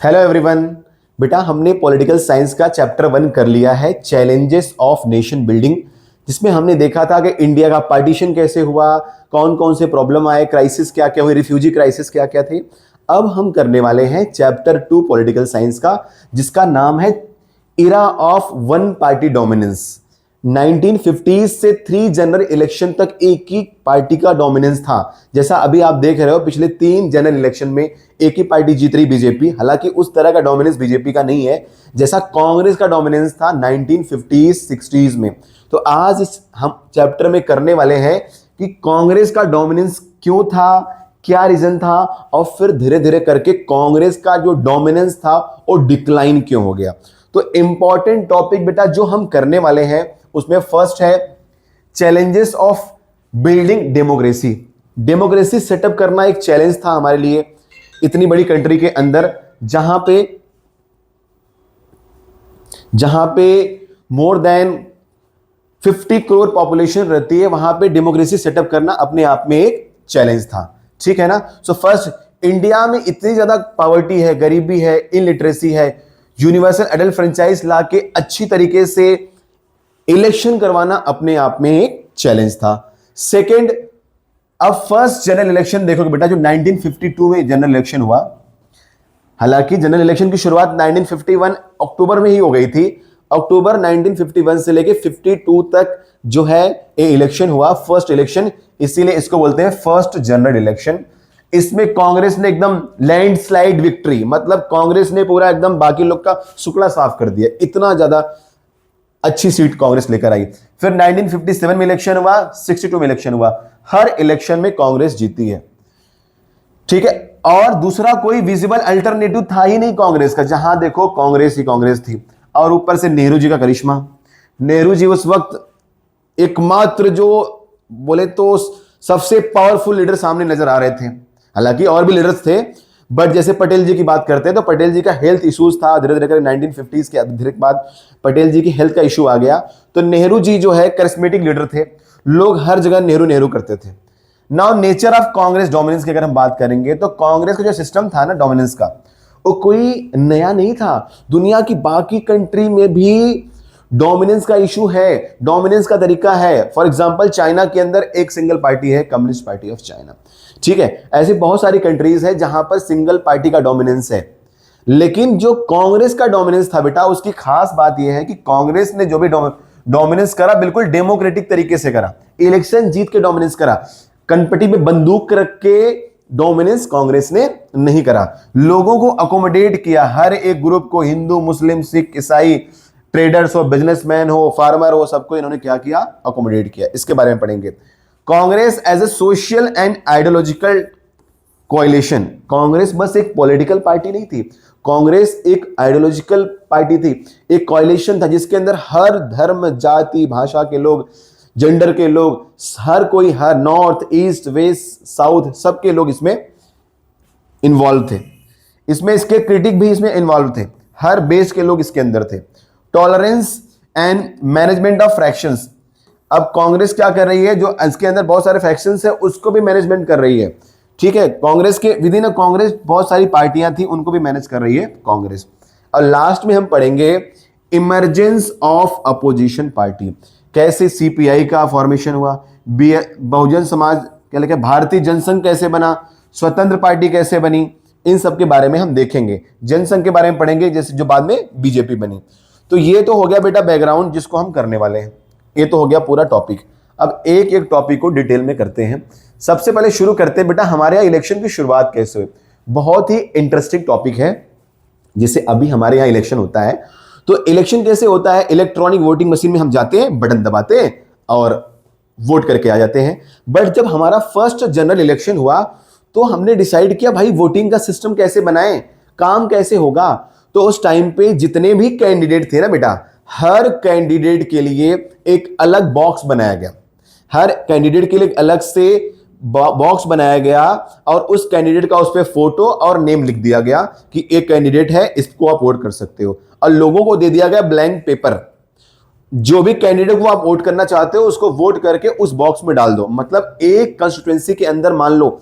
Hello everyone. बेटा हमने political science का चैप्टर 1 कर लिया है, चैलेंजेस ऑफ नेशन बिल्डिंग, जिसमें हमने देखा था कि इंडिया का पार्टीशन कैसे हुआ, कौन कौन से प्रॉब्लम आए, क्राइसिस क्या क्या हुए, रिफ्यूजी क्राइसिस क्या क्या थे। अब हम करने वाले हैं चैप्टर 2 पॉलिटिकल साइंस का, जिसका नाम है era of one party dominance. 1950 से 3 जनरल इलेक्शन तक एक ही पार्टी का डोमिनेंस था। जैसा अभी आप देख रहे हो, पिछले 3 जनरल इलेक्शन में एक ही पार्टी जीत रही, बीजेपी। हालांकि उस तरह का डोमिनेंस बीजेपी का नहीं है जैसा कांग्रेस का डोमिनेंस था 1950s 60s में। तो आज इस हम चैप्टर में करने वाले हैं कि कांग्रेस का डोमिनेंस क्यों था, क्या रीजन था, और फिर धीरे धीरे करके कांग्रेस का जो डोमिनेंस था वो डिक्लाइन क्यों हो गया। तो इंपॉर्टेंट टॉपिक बेटा जो हम करने वाले हैं उसमें फर्स्ट है challenges of building democracy. Democracy setup करना एक चैलेंज था हमारे लिए इतनी बड़ी कंट्री के अंदर, जहां पे मोर देन 50 करोड़ पॉपुलेशन रहती है, वहां पे डेमोक्रेसी सेटअप करना अपने आप में एक चैलेंज था। ठीक है ना। सो फर्स्ट, इंडिया में इतनी ज्यादा पॉवर्टी है, गरीबी है, इनलिटरेसी है, यूनिवर्सल एडल्ट फ्रेंचाइज ला के अच्छी तरीके से इलेक्शन करवाना अपने आप में एक चैलेंज था। सेकंड, अब फर्स्ट जनरल इलेक्शन देखोगे बेटा जो 1952 में जनरल इलेक्शन हुआ। हालांकि जनरल इलेक्शन की शुरुआत 1951 अक्टूबर में ही हो गई थी। अक्टूबर 1951 से लेके 52 तक जो है ये इलेक्शन हुआ, फर्स्ट इलेक्शन, इसीलिए इसको बोलते हैं फर्स्ट जनरल इलेक्शन। इसमें कांग्रेस ने एकदम लैंडस्लाइड विक्ट्री, मतलब कांग्रेस ने पूरा एकदम बाकी लोग का सुकड़ा साफ कर दिया, इतना ज्यादा अच्छी सीट कांग्रेस लेकर आई। फिर 1957 में इलेक्शन हुआ, 62 में इलेक्शन हुआ, हर इलेक्शन में कांग्रेस जीती है। ठीक है। और दूसरा कोई विजिबल अल्टरनेटिव था ही नहीं कांग्रेस का, जहां देखो कांग्रेस ही कांग्रेस थी। और ऊपर से नेहरू जी का करिश्मा। नेहरू जी उस वक्त एकमात्र जो बोले तो सबसे पावरफुल लीडर सामने नजर आ रहे थे। हालांकि और भी लीडर्स थे, बट जैसे पटेल जी की बात करते हैं तो पटेल जी का हेल्थ इश्यूज था, धीरे धीरे करके 1950s के धीरे बाद पटेल जी की हेल्थ का इशू आ गया। तो नेहरू जी जो है करिस्मेटिक लीडर थे, लोग हर जगह नेहरू नेहरू करते थे। Now nature of Congress dominance की अगर हम बात करेंगे तो कांग्रेस का जो सिस्टम था ना डोमिनेंस का, वो कोई नया नहीं था। दुनिया की बाकी कंट्री में भी डोमिनेंस का इशू है, डोमिनेंस का तरीका है। फॉर एग्जांपल चाइना के अंदर एक सिंगल पार्टी है, कम्युनिस्ट पार्टी ऑफ चाइना। ठीक है। ऐसी बहुत सारी कंट्रीज है जहां पर सिंगल पार्टी का डोमिनेंस है। लेकिन जो कांग्रेस का डोमिनेंस था बेटा, उसकी खास बात यह है कि कांग्रेस ने जो भी डोमिनेंस करा बिल्कुल डेमोक्रेटिक तरीके से करा, इलेक्शन जीत के डोमिनेंस करा। कनपटी में बंदूक रख के डोमिनेंस कांग्रेस ने नहीं करा, लोगों को अकोमोडेट किया, हर एक ग्रुप को, हिंदू मुस्लिम सिख ईसाई, ट्रेडर्स हो, बिजनेसमैन हो, फार्मर हो, सबको इन्होंने क्या किया, अकोमोडेट किया। इसके बारे में पढ़ेंगे। Congress as a social and ideological coalition. Congress बस एक पॉलिटिकल पार्टी नहीं थी, कांग्रेस एक आइडियोलॉजिकल पार्टी थी, एक कोएलिशन था जिसके अंदर हर धर्म, जाति, भाषा के लोग, जेंडर के लोग, हर कोई, हर नॉर्थ ईस्ट वेस्ट साउथ सबके लोग इसमें इन्वॉल्व थे। इसमें इसके क्रिटिक भी इसमें इन्वॉल्व थे, हर बेस के लोग इसके अंदर थे। Tolerance and management of fractions. अब कांग्रेस क्या कर रही है, जो इसके अंदर बहुत सारे फ्रैक्शंस है उसको भी मैनेजमेंट कर रही है। ठीक है। कांग्रेस के विद इन कांग्रेस बहुत सारी पार्टियां थी, उनको भी मैनेज कर रही है कांग्रेस। और लास्ट में हम पढ़ेंगे इमरजेंस ऑफ अपोजिशन पार्टी, कैसे सीपीआई का फॉर्मेशन हुआ, बहुजन समाज क्या लिखा, भारतीय जनसंघ कैसे बना, स्वतंत्र पार्टी कैसे बनी, इन सब के बारे में हम देखेंगे। जनसंघ के बारे में पढ़ेंगे, जैसे जो बाद में बीजेपी बनी। तो ये तो हो गया बेटा बैकग्राउंड जिसको हम करने वाले हैं, ये तो हो गया पूरा टॉपिक। अब एक एक टॉपिक को डिटेल में करते हैं। सबसे पहले शुरू करते हैं बेटा हमारे यहाँ इलेक्शन की शुरुआत कैसे हुई। बहुत ही इंटरेस्टिंग टॉपिक है। जैसे अभी हमारे यहाँ इलेक्शन होता है, तो इलेक्शन कैसे होता है, इलेक्ट्रॉनिक वोटिंग मशीन में हम जाते हैं, बटन दबाते हैं और वोट करके आ जाते हैं। बट जब हमारा फर्स्ट जनरल इलेक्शन हुआ तो हमने डिसाइड किया भाई वोटिंग का सिस्टम कैसे बनाएं, काम कैसे होगा। तो उस टाइम पे जितने भी कैंडिडेट थे ना बेटा, हर कैंडिडेट के लिए एक अलग बॉक्स बनाया गया, हर कैंडिडेट के लिए अलग से बॉक्स बनाया गया और उस कैंडिडेट का उस पर फोटो और नेम लिख दिया गया कि एक कैंडिडेट है, इसको आप वोट कर सकते हो। और लोगों को दे दिया गया ब्लैंक पेपर, जो भी कैंडिडेट को आप वोट करना चाहते हो उसको वोट करके उस बॉक्स में डाल दो। मतलब एक कंस्टिट्यूएंसी के अंदर मान लो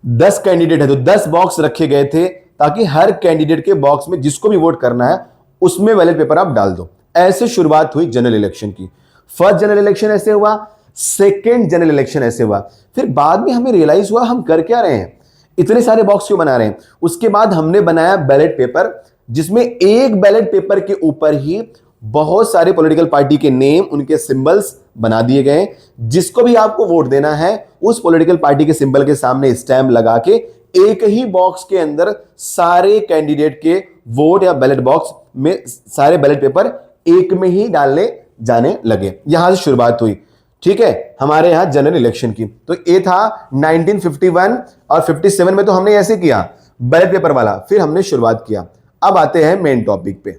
10 कैंडिडेट है तो 10 बॉक्स रखे गए थे, ताकि हर कैंडिडेट के बॉक्स में जिसको भी वोट करना है उसमें बैलेट पेपर आप डाल दो। ऐसे शुरुआत हुई जनरल इलेक्शन की। फर्स्ट जनरल इलेक्शन ऐसे हुआ, सेकेंड जनरल इलेक्शन ऐसे हुआ। फिर बाद में हमें रियलाइज हुआ हम कर क्या रहे हैं, इतने सारे बॉक्स क्यों बना रहे हैं। उसके बाद हमने बनाया बैलेट पेपर, जिसमें एक बैलेट पेपर के ऊपर ही बहुत सारे पॉलिटिकल पार्टी के नेम, उनके सिंबल्स बना दिए गए। जिसको भी आपको वोट देना है उस पॉलिटिकल पार्टी के सिंबल के सामने स्टैम्प लगा के एक ही बॉक्स के अंदर सारे कैंडिडेट के वोट या बैलेट बॉक्स में सारे बैलेट पेपर एक में ही डालने जाने लगे। यहां से शुरुआत हुई, ठीक है, हमारे यहां जनरल इलेक्शन की। तो ये था 1951 और 57 में तो हमने ऐसे किया बैलेट पेपर वाला, फिर हमने शुरुआत किया। अब आते हैं मेन टॉपिक पे।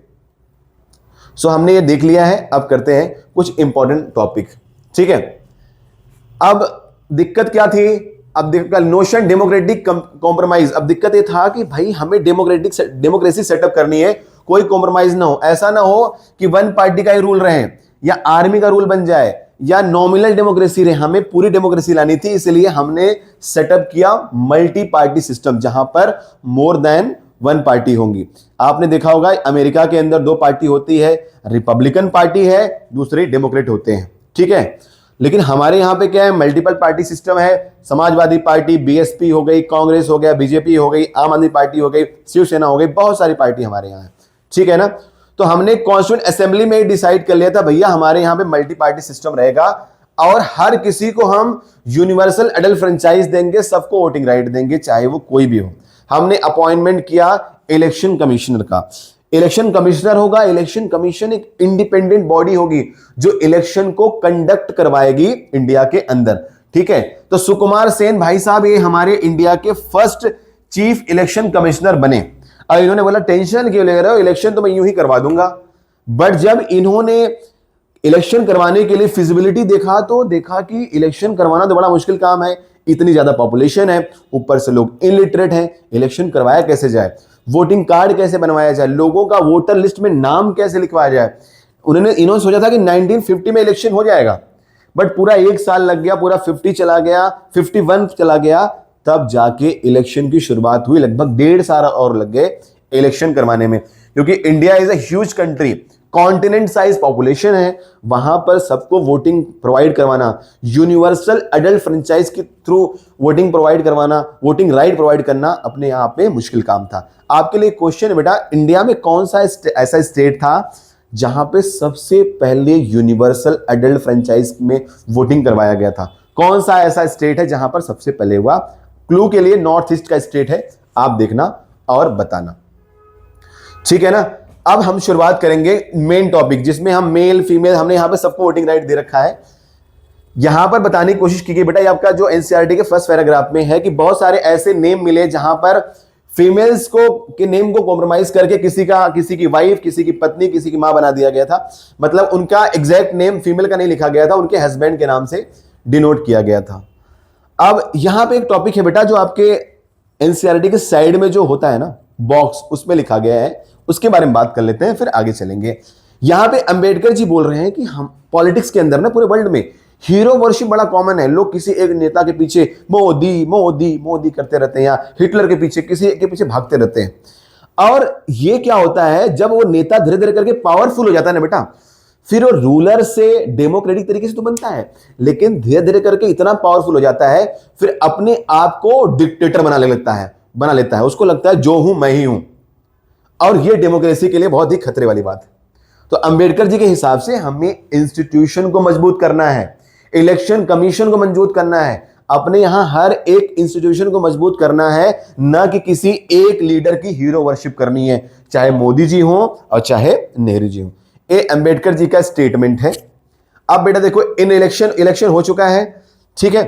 सो हमने ये देख लिया है, अब करते हैं कुछ इंपॉर्टेंट टॉपिक, ठीक है। अब दिक्कत क्या थी, अब नोशन डेमोक्रेटिक कॉम्प्रोमाइज। अब दिक्कत ये था कि भाई हमें डेमोक्रेसी सेटअप करनी है, कोई कॉम्प्रोमाइज ना हो। ऐसा ना हो कि वन पार्टी का ही रूल रहे या आर्मी का रूल बन जाए या नॉमिनल डेमोक्रेसी रहे, हमें पूरी डेमोक्रेसी लानी थी। इसलिए हमने सेटअप किया मल्टी पार्टी सिस्टम, जहां पर मोर देन वन पार्टी होंगी। आपने देखा होगा अमेरिका के अंदर दो पार्टी होती है, रिपब्लिकन पार्टी है, दूसरे डेमोक्रेट होते हैं, ठीक है। लेकिन हमारे यहां पे क्या है, मल्टीपल पार्टी सिस्टम है। समाजवादी पार्टी, बीएसपी हो गई, कांग्रेस हो गया, बीजेपी हो गई, आम आदमी पार्टी हो गई, शिवसेना हो गई, बहुत सारी पार्टी हमारे यहाँ है, ठीक है ना। तो हमने कॉन्स्टिट्यूएंट असेंबली में डिसाइड कर लिया था भैया हमारे यहाँ पे मल्टी पार्टी सिस्टम रहेगा और हर किसी को हम यूनिवर्सल अडल्ट फ्रेंचाइज देंगे, सबको वोटिंग राइट देंगे, चाहे वो कोई भी हो। हमने अपॉइंटमेंट किया इलेक्शन कमिश्नर का। इलेक्शन कमिश्नर होगा, इलेक्शन कमीशन एक इंडिपेंडेंट बॉडी होगी जो इलेक्शन को कंडक्ट करवाएगी इंडिया के अंदर, ठीक है। तो सुकुमार सेन भाई साहब ये हमारे इंडिया के फर्स्ट चीफ इलेक्शन कमिश्नर बने। और इन्होंने बोला टेंशन क्यों ले रहे हो, इलेक्शन तो मैं यूं ही करवा दूंगा। बट जब इन्होंने इलेक्शन करवाने के लिए फिजिबिलिटी देखा तो देखा कि इलेक्शन करवाना तो बड़ा मुश्किल काम है, इतनी ज्यादा पॉपुलेशन है, ऊपर से लोग इलिटरेट हैं, इलेक्शन करवाया कैसे जाए, वोटिंग कार्ड कैसे बनवाया जाए, लोगों का वोटर लिस्ट में नाम कैसे लिखवाया जाए। इन्होंने सोचा था कि 1950 में इलेक्शन हो जाएगा, बट पूरा एक साल लग गया, पूरा 50 चला गया, 51 चला गया, तब जाके इलेक्शन की शुरुआत हुई। लगभग 1.5 साल और लग गए इलेक्शन करवाने में, क्योंकि India is a huge country, continent size population है, वहां पर सबको वोटिंग प्रोवाइड करवाना, यूनिवर्सल अडल्ट फ्रेंचाइज के थ्रू वोटिंग प्रोवाइड करवाना, वोटिंग राइट प्रोवाइड करना अपने आप में मुश्किल काम था। आपके लिए क्वेश्चन है बेटा, इंडिया में कौन सा ऐसा स्टेट था जहां पे सबसे पहले यूनिवर्सल अडल्ट फ्रेंचाइज में वोटिंग करवाया गया था? कौन सा ऐसा स्टेट है जहां पर सबसे पहले हुआ? क्लू के लिए नॉर्थ ईस्ट का स्टेट है, आप देखना और बताना, ठीक है ना। अब हम शुरुआत करेंगे मेन टॉपिक, जिसमें हम मेल फीमेल, हमने यहां पे सबको वोटिंग राइट दे रखा है। यहां पर बताने की कोशिश की गई बेटा, ये आपका जो एनसीईआरटी के फर्स्ट पैराग्राफ में है कि बहुत सारे ऐसे नेम मिले जहां पर फीमेल्स को के नेम को कॉम्प्रोमाइज करके किसी की वाइफ, किसी की पत्नी, किसी की मां बना दिया गया था। मतलब उनका एग्जैक्ट नेम फीमेल का नहीं लिखा गया था, उनके हस्बैंड के नाम से डिनोट किया गया था। अब यहां पे एक टॉपिक है बेटा जो आपके एनसीईआरटी के साइड में जो होता है ना बॉक्स, उसमें लिखा गया है, उसके बारे में बात कर लेते हैं, फिर आगे चलेंगे। यहां पे अंबेडकर जी बोल रहे हैं कि हम पॉलिटिक्स के अंदर ना पूरे वर्ल्ड में हीरो वर्शिप बड़ा कॉमन है। लोग किसी एक नेता के पीछे मोदी मोदी मोदी करते रहते हैं, या हिटलर के पीछे किसी एक के पीछे भागते रहते हैं। और ये क्या होता है, जब वो नेता धीरे धीरे करके पावरफुल हो जाता है ना बेटा, फिर वो रूलर से डेमोक्रेटिक तरीके से तो बनता है, लेकिन धीरे धीरे करके इतना पावरफुल हो जाता है, फिर अपने आप को डिक्टेटर बना लेता है। उसको लगता है जो हूं मैं ही हूं, और ये डेमोक्रेसी के लिए बहुत ही खतरे वाली बात है। तो अंबेडकर जी के हिसाब से हमें इंस्टीट्यूशन को मजबूत करना है, इलेक्शन कमीशन को मजबूत करना है, अपने यहां हर एक इंस्टीट्यूशन को मजबूत करना है, ना कि किसी एक लीडर की हीरो वर्शिप करनी है, चाहे मोदी जी हो और चाहे नेहरू जी हो। ये अंबेडकर जी का स्टेटमेंट है। अब बेटा देखो, इन इलेक्शन हो चुका है, ठीक है।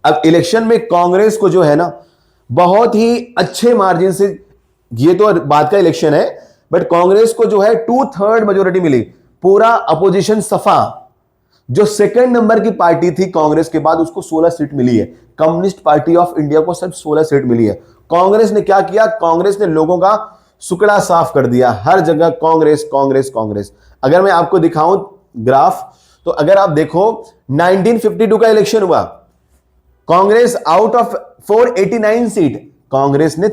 अब इलेक्शन में कांग्रेस को जो है ना बहुत ही अच्छे मार्जिन से, ये तो बात का इलेक्शन है, बट कांग्रेस को जो है 2/3 मेजोरिटी मिली, पूरा अपोजिशन सफा। जो सेकंड नंबर की पार्टी थी कांग्रेस के बाद, उसको 16 सीट मिली है। कम्युनिस्ट पार्टी ऑफ इंडिया को सिर्फ 16 सीट मिली है। कांग्रेस ने क्या किया, कांग्रेस ने लोगों का सुकड़ा साफ कर दिया, हर जगह कांग्रेस कांग्रेस कांग्रेस। अगर मैं आपको दिखाऊं ग्राफ, तो अगर आप देखो 1952 का इलेक्शन हुआ, Congress out of 489 seat, Congress ने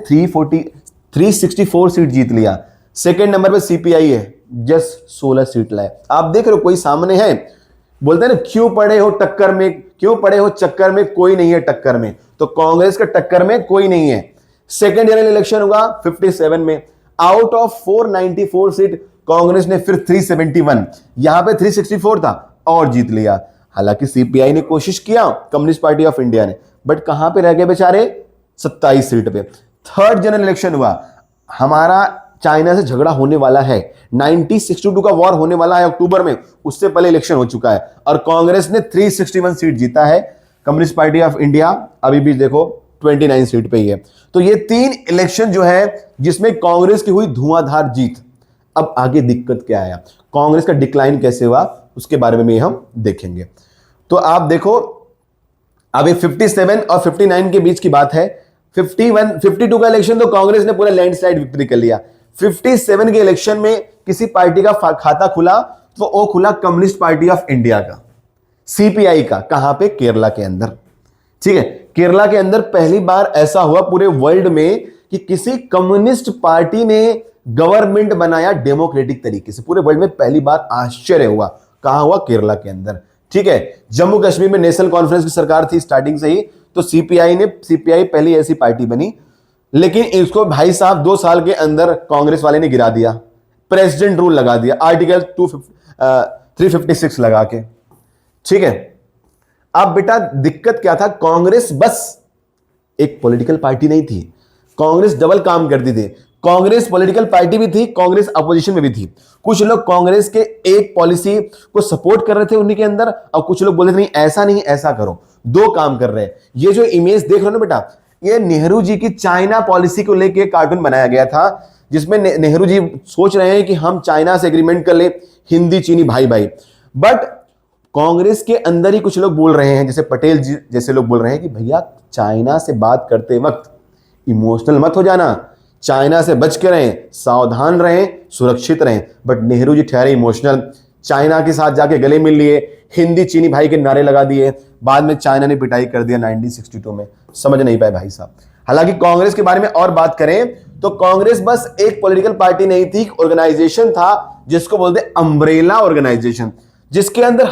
364 सीट जीत लिया। सेकंड नंबर पे सीपीआई है, जस्ट 16 सीट लाए। आप देख रहे हो कोई सामने है, बोलते हैं ना क्यों पड़े हो टक्कर में, क्यों पड़े हो चक्कर में, कोई नहीं है टक्कर में। तो कांग्रेस के टक्कर में कोई नहीं है। सेकेंड जनरल इलेक्शन होगा 57 में, आउट ऑफ 494 सीट कांग्रेस ने फिर 371, यहां पे 364 था और जीत लिया। हालांकि सीपीआई ने कोशिश किया, कम्युनिस्ट पार्टी ऑफ इंडिया ने, बट कहां पे रह गए बेचारे, 27 सीट पे। थर्ड जनरल इलेक्शन हुआ, हमारा चाइना से झगड़ा होने वाला है, 1962 का वॉर होने वाला है अक्टूबर में, उससे पहले इलेक्शन हो चुका है और कांग्रेस ने 361 सीट जीता है। कम्युनिस्ट पार्टी ऑफ इंडिया अभी भी देखो 29 सीट पे ही है। तो ये 3 इलेक्शन जो है जिसमें कांग्रेस की हुई धुआंधार जीत। अब आगे दिक्कत क्या आया, कांग्रेस का डिक्लाइन कैसे हुआ, उसके बारे में हम देखेंगे। तो आप देखो अभी 57 और 59 के बीच की बात है। 52 का इलेक्शन तो कांग्रेस ने पूरा लैंडस्लाइड विक्ट्री कर लिया। 57 के इलेक्शन में किसी पार्टी का खाता खुला तो वो खुला कम्युनिस्ट पार्टी ऑफ इंडिया का, सीपीआई का। कहां पे, केरला के अंदर। ठीक है, केरला के अंदर पहली बार ऐसा हुआ पूरे वर्ल्ड में कि किसी कम्युनिस्ट पार्टी ने गवर्नमेंट बनाया डेमोक्रेटिक तरीके से। पूरे वर्ल्ड में पहली बार आश्चर्य हुआ। कहां हुआ, केरला के अंदर। ठीक है, जम्मू कश्मीर में नेशनल कॉन्फ्रेंस की सरकार थी स्टार्टिंग से ही, तो सीपीआई पहली ऐसी पार्टी बनी, लेकिन इसको भाई साहब 2 साल के अंदर कांग्रेस वाले ने गिरा दिया, प्रेसिडेंट रूल लगा दिया, आर्टिकल 356 लगा के। ठीक है, अब बेटा दिक्कत क्या था, कांग्रेस बस एक पॉलिटिकल पार्टी नहीं थी, कांग्रेस डबल काम करती थी। कांग्रेस पॉलिटिकल पार्टी भी थी, कांग्रेस अपोजिशन में भी थी। कुछ लोग कांग्रेस के एक पॉलिसी को सपोर्ट कर रहे थे उन्हीं के अंदर, और कुछ लोग बोल रहे थे नहीं ऐसा नहीं ऐसा करो। 2 काम कर रहे हैं। ये जो इमेज देख रहे हो ना बेटा, ये नेहरू जी की चाइना पॉलिसी को लेकर कार्टून बनाया गया था, जिसमें नेहरू जी सोच रहे हैं कि हम चाइना से एग्रीमेंट कर ले, हिंदी चीनी भाई भाई। बट कांग्रेस के अंदर ही कुछ लोग बोल रहे हैं, जैसे पटेल जी जैसे लोग बोल रहे हैं कि भैया चाइना से बात करते वक्त इमोशनल मत हो जाना, चाइना से बच के रहें, सावधान रहें, सुरक्षित रहें। बट नेहरू जी ठहरे इमोशनल, चाइना के साथ जाके गले मिल लिए, हिंदी चीनी भाई के नारे लगा दिए, बाद में चाइना ने पिटाई कर दिया 1962 में। समझ नहीं पाए भाई साहब। हालांकि कांग्रेस के बारे में और बात करें तो कांग्रेस बस एक पॉलिटिकल पार्टी नहीं थी, ऑर्गेनाइजेशन था जिसको बोलते अम्ब्रेला ऑर्गेनाइजेशन, जिसके अंदर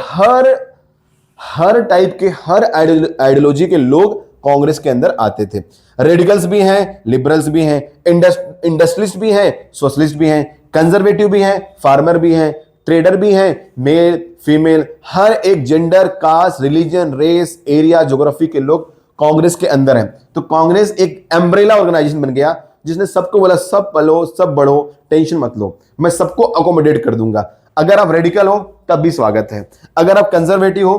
हर टाइप के, हर आइडियोलॉजी के लोग कांग्रेस के अंदर आते थे। रेडिकल्स भी हैं, लिबरल्स भी हैं, इंडस्ट्रियलिस्ट भी हैं, सोशलिस्ट भी हैं, कंजर्वेटिव भी हैं, फार्मर भी हैं, ट्रेडर भी हैं, मेल फीमेल, हर एक gender, caste, religion, race, area, geography के लोग कांग्रेस के अंदर हैं। तो कांग्रेस एक एम्ब्रेला ऑर्गेनाइजेशन बन गया, जिसने सबको बोला सब पलो, सब बढ़ो, टेंशन मत लो, मैं सबको अकोमोडेट कर दूंगा। अगर आप रेडिकल हो तब भी स्वागत है, अगर आप कंजर्वेटिव हो